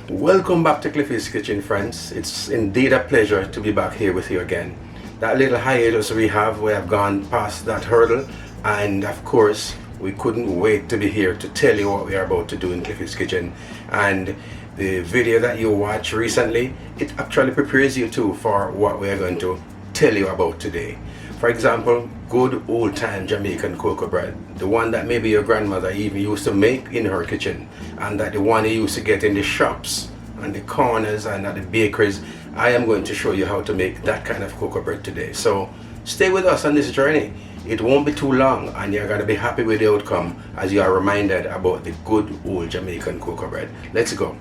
Welcome back to Cliffy's Kitchen, friends. It's indeed a pleasure to be back here with you again. That little hiatus we have gone past that hurdle, and of course we couldn't wait to be here to tell you what we are about to do in Cliffy's Kitchen. And the video that you watched recently, it actually prepares you too for what we are going to tell you about today. For example, good old-time Jamaican cocoa bread, the one that maybe your grandmother even used to make in her kitchen, and that the one you used to get in the shops and the corners and at the bakeries. I am going to show you how to make that kind of cocoa bread today. So stay with us on this journey. It won't be too long, and you're going to be happy with the outcome as you are reminded about the good old Jamaican cocoa bread. Let's go.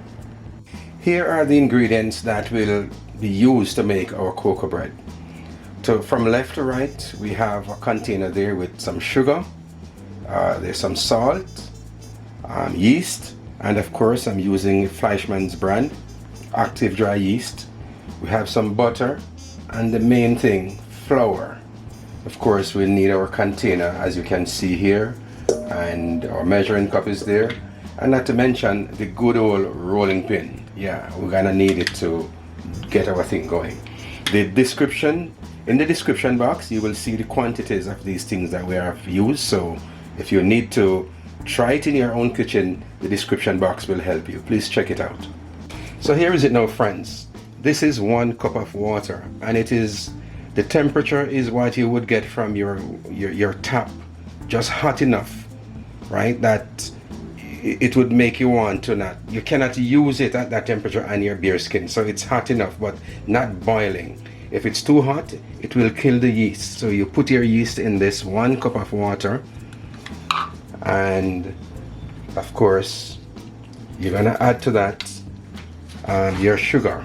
Here are the ingredients that will be used to make our cocoa bread. So from left to right, we have a container there with some sugar, there's some salt, yeast, and of course I'm using Fleischmann's brand, active dry yeast. We have some butter, and the main thing, flour. Of course we'll need our container, as you can see here, and our measuring cup is there, and not to mention the good old rolling pin. Yeah, we're gonna need it to get our thing going. In the description box you will see the quantities of these things that we have used, so if you need to try it in your own kitchen, the description box will help you. Please check it out. So here is it now, friends. This is 1 cup of water, and the temperature is what you would get from your tap, just hot enough, right, that it would make you want to you cannot use it at that temperature on your bare skin. So it's hot enough but not boiling. If it's too hot, it will kill the yeast. So you put your yeast in this 1 cup of water, and of course you're gonna add to that your sugar.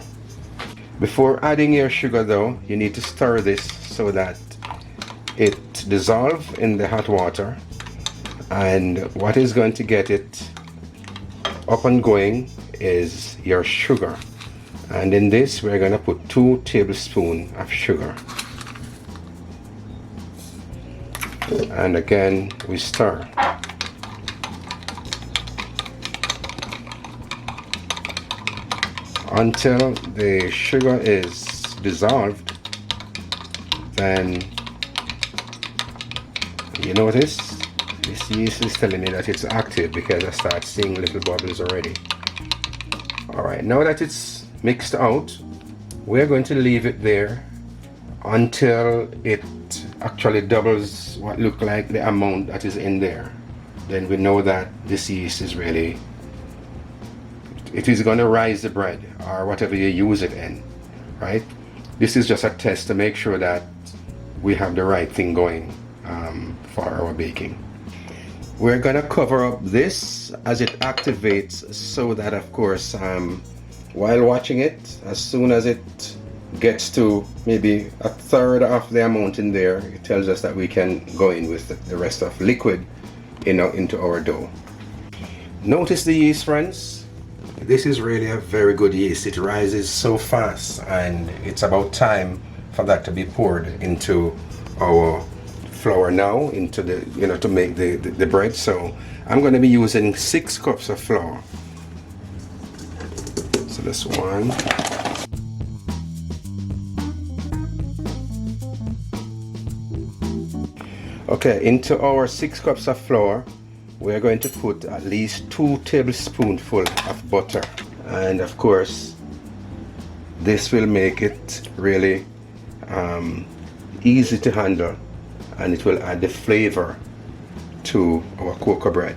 Before adding your sugar though, you need to stir this so that it dissolves in the hot water, and what is going to get it up and going is your sugar. And in this we're going to put 2 tablespoons of sugar, and again we stir. Until the sugar is dissolved. Then you notice this yeast is telling me that it's active because I start seeing little bubbles already. Alright, now that it's mixed out, we're going to leave it there until it actually doubles what look like the amount that is in there. Then we know that this yeast is really, it is going to rise the bread or whatever you use it in, right? This is just a test to make sure that we have the right thing going for our baking. We're going to cover up this as it activates, so that of course while watching it, as soon as it gets to maybe a third of the amount in there, it tells us that we can go in with the rest of liquid into our dough. Notice the yeast, friends. This is really a very good yeast. It rises so fast, and it's about time for that to be poured into our flour now, into the to make the bread. So I'm going to be using 6 cups of flour. So this one, okay, into our 6 cups of flour we're going to put at least 2 tablespoonful of butter, and of course this will make it really easy to handle, and it will add the flavor to our cocoa bread.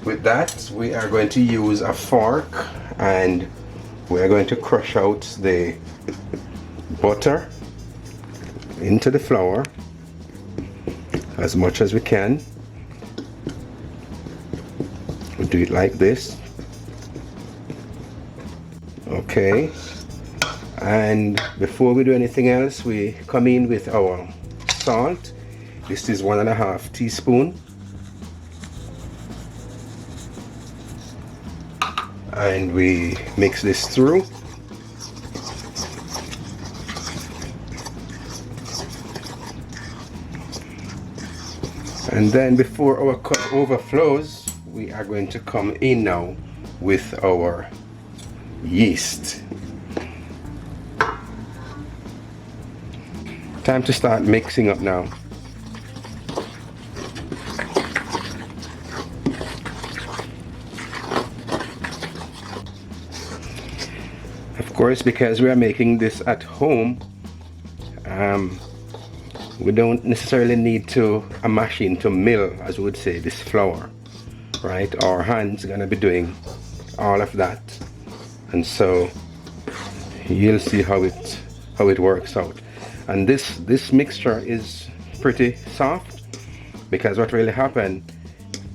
With that, we are going to use a fork, and we are going to crush out the butter into the flour as much as we can. We'll do it like this. Okay, and before we do anything else, we come in with our salt. This is 1.5 teaspoons, and we mix this through. And then before our cup overflows, we are going to come in now with our yeast. Time to start mixing up now. Of course, because we are making this at home, we don't necessarily need a machine to mill, as we would say, this flour, right? Our hands are gonna be doing all of that, and so you'll see how it works out. And this mixture is pretty soft, because what really happened,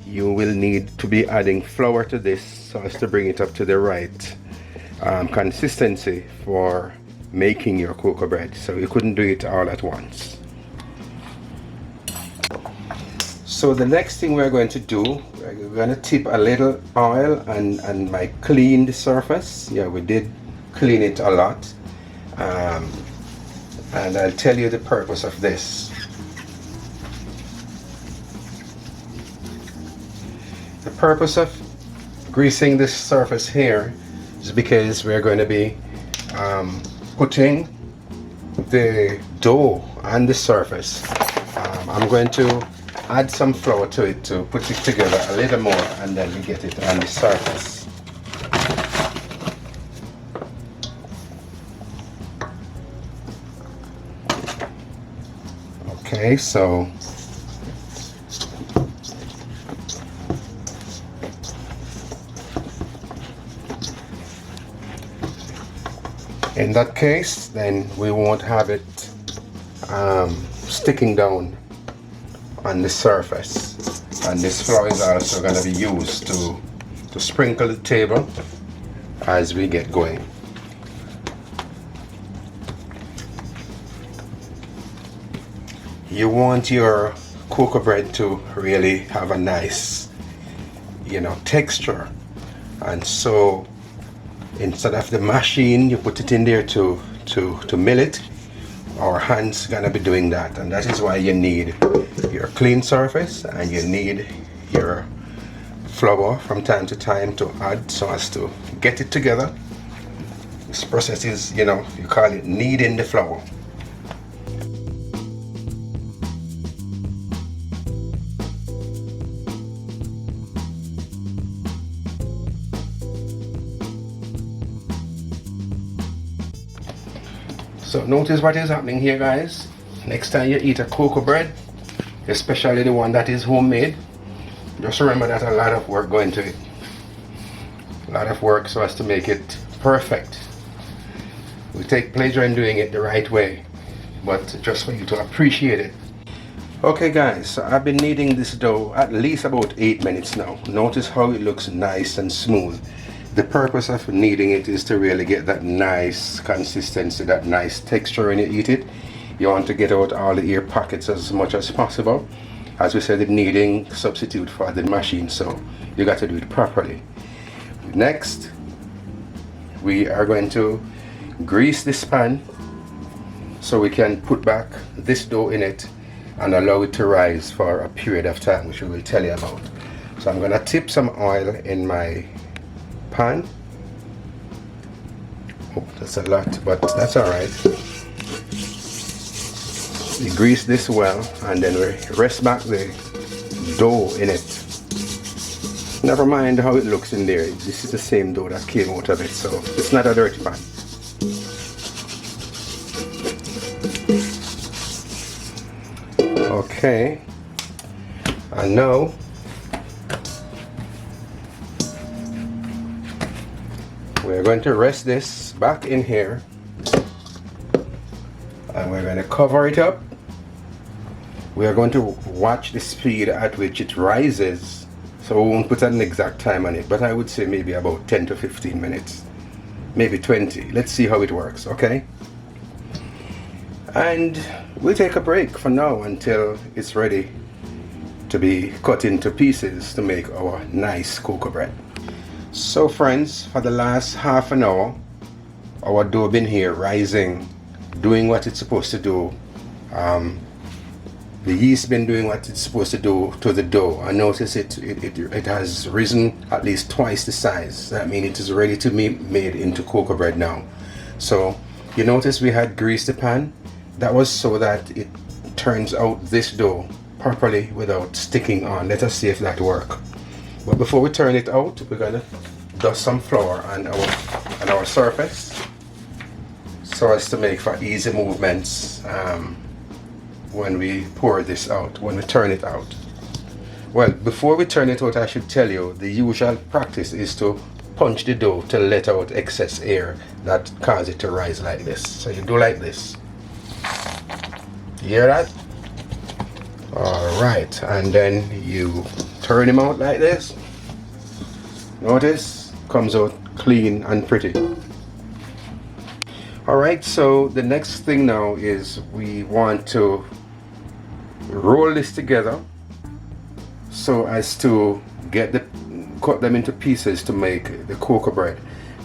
you will need to be adding flour to this so as to bring it up to the right consistency for making your cocoa bread. So you couldn't do it all at once. So the next thing we're going to do, we're going to tip a little oil and might clean the surface. Yeah, we did clean it a lot, and I'll tell you the purpose of this. The purpose of greasing this surface here is because we're going to be putting the dough on the surface. I'm going to add some flour to it to put it together a little more, and then we get it on the surface. Okay, so in that case, then we won't have it sticking down on the surface. And this flour is also going to be used to sprinkle the table as we get going. You want your cocoa bread to really have a nice, texture, and so instead of the machine you put it in there to mill it, our hands gonna be doing that, and that is why you need your clean surface and you need your flour from time to time to add so as to get it together. This process is, you call it kneading the flour. So notice what is happening here, guys. Next time you eat a cocoa bread, especially the one that is homemade, just remember that a lot of work going to it. A lot of work so as to make it perfect. We take pleasure in doing it the right way, but just for you to appreciate it. Okay guys, so I've been kneading this dough at least about 8 minutes now. Notice how it looks nice and smooth. The purpose of kneading it is to really get that nice consistency, that nice texture when you eat it. You want to get out all the air pockets as much as possible. As we said, the kneading substitute for the machine, so you got to do it properly. Next, we are going to grease this pan so we can put back this dough in it and allow it to rise for a period of time, which we will tell you about. So I'm going to tip some oil in my pan. Oh, that's a lot, but that's all right. We grease this well, and then we rest back the dough in it. Never mind how it looks in there. This is the same dough that came out of it, so it's not a dirty pan. Okay, and now we're going to rest this back in here, and we're going to cover it up. We are going to watch the speed at which it rises, so we won't put an exact time on it, but I would say maybe about 10 to 15 minutes, maybe 20. Let's see how it works, okay? And we'll take a break for now until it's ready to be cut into pieces to make our nice cocoa bread. So friends, for the last half an hour, our dough been here rising, doing what it's supposed to do, the yeast been doing what it's supposed to do to the dough. I notice it has risen at least twice the size. That means it is ready to be made into cocoa bread now. So you notice we had greased the pan. That was so that it turns out this dough properly without sticking on. Let us see if that works. But before we turn it out, we're gonna dust some flour on our surface so as to make for easy movements when we pour this out, when we turn it out. Well, before we turn it out, I should tell you the usual practice is to punch the dough to let out excess air that causes it to rise like this. So you do like this. You hear that? Alright, and then you turn him out like this. Notice, comes out clean and pretty. Alright, so the next thing now is we want to roll this together so as to cut them into pieces to make the cocoa bread.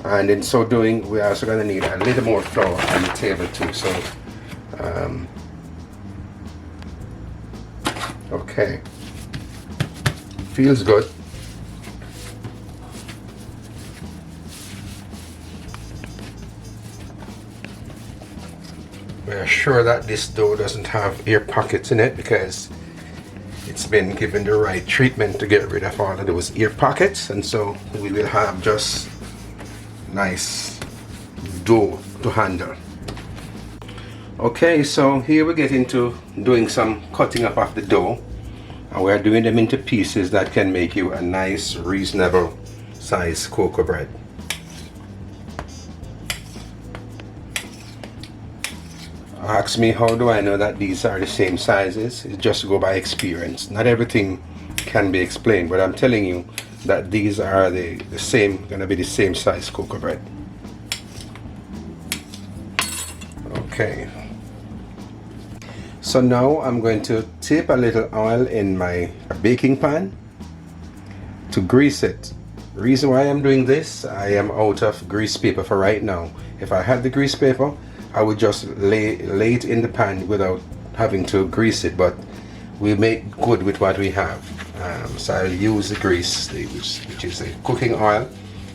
And in so doing, we're also going to need a little more flour on the table too. So okay, feels good. We're sure that this dough doesn't have air pockets in it because it's been given the right treatment to get rid of all of those ear pockets, and so we will have just nice dough to handle. Okay, so here we get into doing some cutting up of the dough, and we're doing them into pieces that can make you a nice reasonable size cocoa bread. Ask me how do I know that these are the same sizes. It's just to go by experience. Not everything can be explained, but I'm telling you that these are gonna be the same size cocoa bread. Okay, so now I'm going to tip a little oil in my baking pan to grease it. The reason why I'm doing this, I am out of grease paper for right now. If I had the grease paper, I would just lay it in the pan without having to grease it, but we make good with what we have. So I'll use the grease, which is the cooking oil.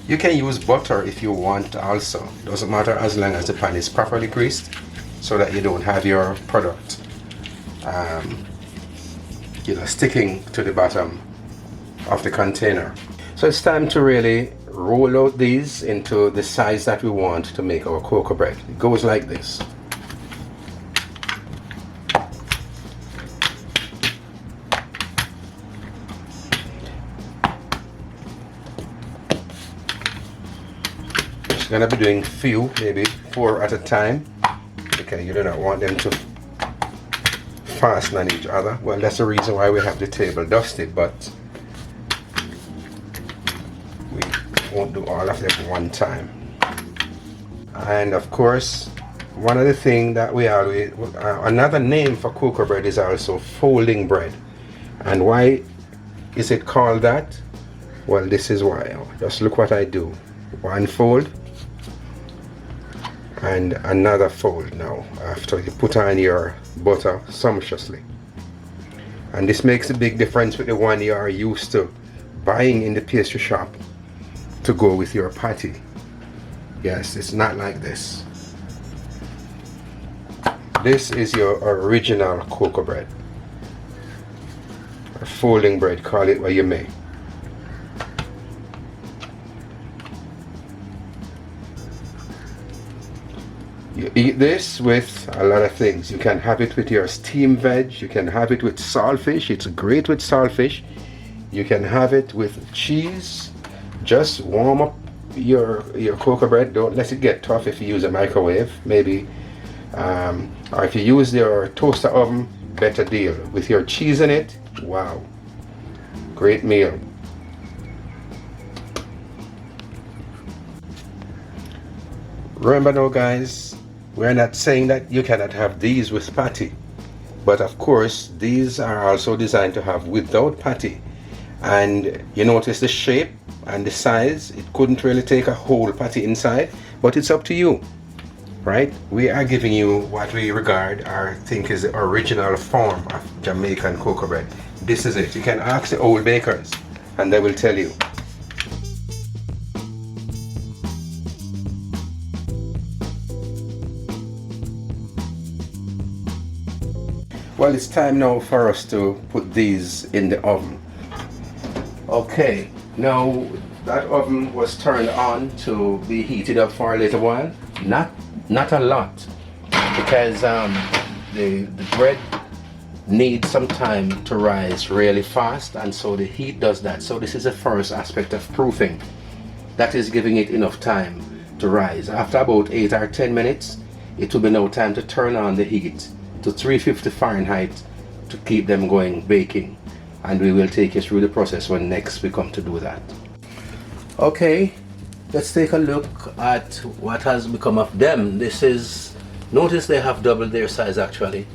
You can use butter if you want also. Doesn't matter as long as the pan is properly greased so that you don't have your product sticking to the bottom of the container. So it's time to really roll out these into the size that we want to make our cocoa bread. It goes like this. Just gonna be doing few, maybe 4 at a time, because you do not want them to fasten on each other. Well, that's the reason why we have the table dusted, but won't do all of them at one time. And of course, one of the things that we always another name for cocoa bread is also folding bread. And why is it called that? Well, this is why. Just look what I do. One fold and another fold now after you put on your butter sumptuously. And this makes a big difference with the one you are used to buying in the pastry shop to go with your patty. Yes, it's not like this. This is your original cocoa bread, or folding bread, call it what you may. You eat this with a lot of things. You can have it with your steamed veg, you can have it with saltfish, it's great with saltfish. You can have it with cheese. Just warm up your cocoa bread. Don't let it get tough if you use a microwave, maybe, or if you use your toaster oven, better deal. With your cheese in it, wow, great meal. Remember now guys, we're not saying that you cannot have these with patty, but of course these are also designed to have without patty. And you notice the shape and the size, it couldn't really take a whole patty inside, but it's up to you. right? We are giving you what we regard or think is the original form of Jamaican cocoa bread. This is it. You can ask the old bakers and they will tell you. Well, it's time now for us to put these in the oven. Okay, now that oven was turned on to be heated up for a little while. Not a lot, because the bread needs some time to rise really fast, and so the heat does that. So this is the first aspect of proofing. That is giving it enough time to rise. After about 8 or 10 minutes, it will be now time to turn on the heat to 350 Fahrenheit to keep them going baking, and we will take you through the process when next we come to do that. Okay, let's take a look at what has become of them. This is, notice they have doubled their size actually.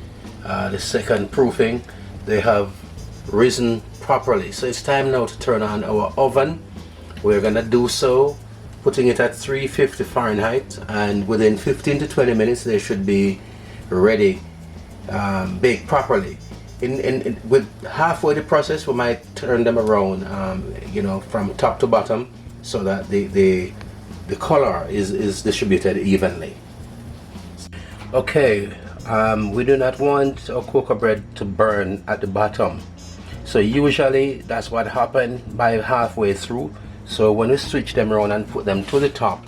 The second proofing, they have risen properly. So it's time now to turn on our oven. We're gonna do so putting it at 350 Fahrenheit, and within 15 to 20 minutes they should be ready, baked properly. With halfway the process, we might turn them around, you know, from top to bottom, so that the color is distributed evenly. Okay, we do not want our cocoa bread to burn at the bottom, so usually that's what happened by halfway through. So when we switch them around and put them to the top,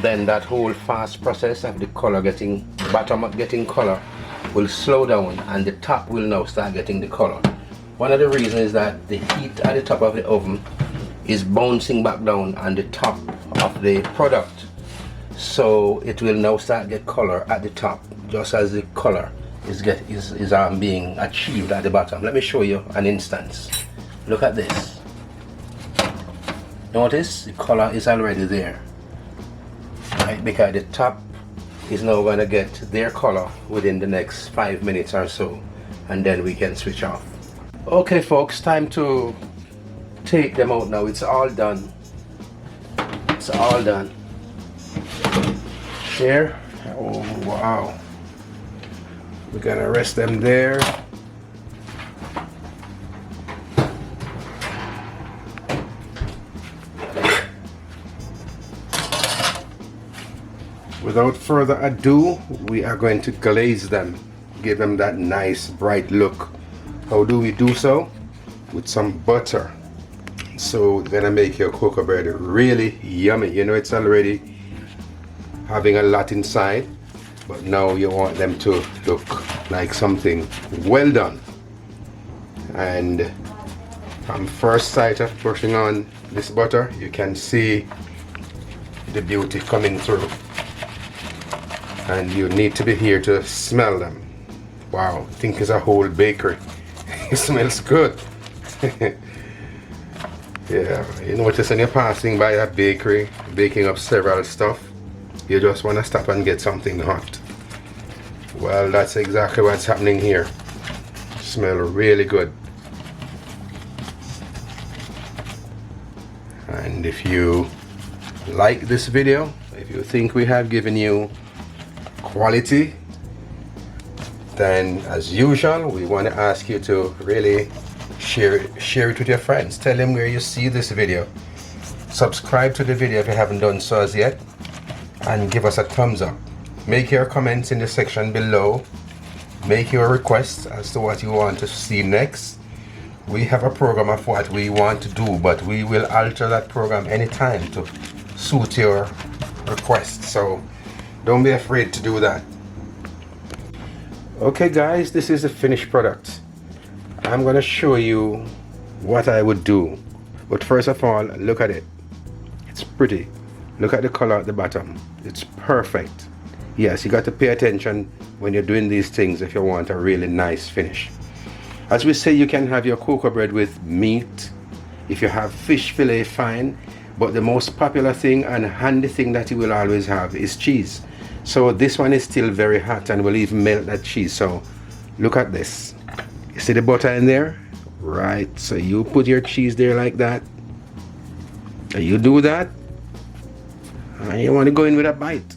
then that whole fast process of the color getting, bottom up getting color, will slow down, and the top will now start getting the color. One of the reasons is that the heat at the top of the oven is bouncing back down on the top of the product, so it will now start get color at the top, just as the color is being achieved at the bottom. Let me show you an instance. Look at this. Notice the color is already there, right? Because the top is now going to get their color within the next 5 minutes or so, and then we can switch off. Okay folks, time to take them out now. It's all done. It's all done. There. Oh wow. We're gonna rest them there. Without further ado, we are going to glaze them, give them that nice bright look. How do we do so? With some butter. So we're gonna make your cocoa bread really yummy. You know, it's already having a lot inside, but now you want them to look like something well done. And from first sight of pushing on this butter, you can see the beauty coming through. And you need to be here to smell them. Wow, I think it's a whole bakery. It smells good. Yeah, you notice when you're passing by a bakery, baking up several stuff, you just want to stop and get something hot. Well, that's exactly what's happening here. Smell really good. And if you like this video, if you think we have given you quality, then as usual we want to ask you to really share it with your friends. Tell them where you see this video. Subscribe to the video if you haven't done so as yet, and give us a thumbs up. Make your comments in the section below. Make your requests as to what you want to see next. We have a program of what we want to do, but we will alter that program anytime to suit your request, so don't be afraid to do that. Okay guys, this is the finished product. I'm gonna show you what I would do, but first of all, look at it. It's pretty. Look at the color at the bottom. It's perfect. Yes, you got to pay attention when you're doing these things if you want a really nice finish. As we say, you can have your cocoa bread with meat. If you have fish fillet, fine, but the most popular thing and handy thing that you will always have is cheese. So this one is still very hot and will even melt that cheese. So look at this. You see the butter in there? Right, so you put your cheese there like that, and you do that, and you want to go in with a bite.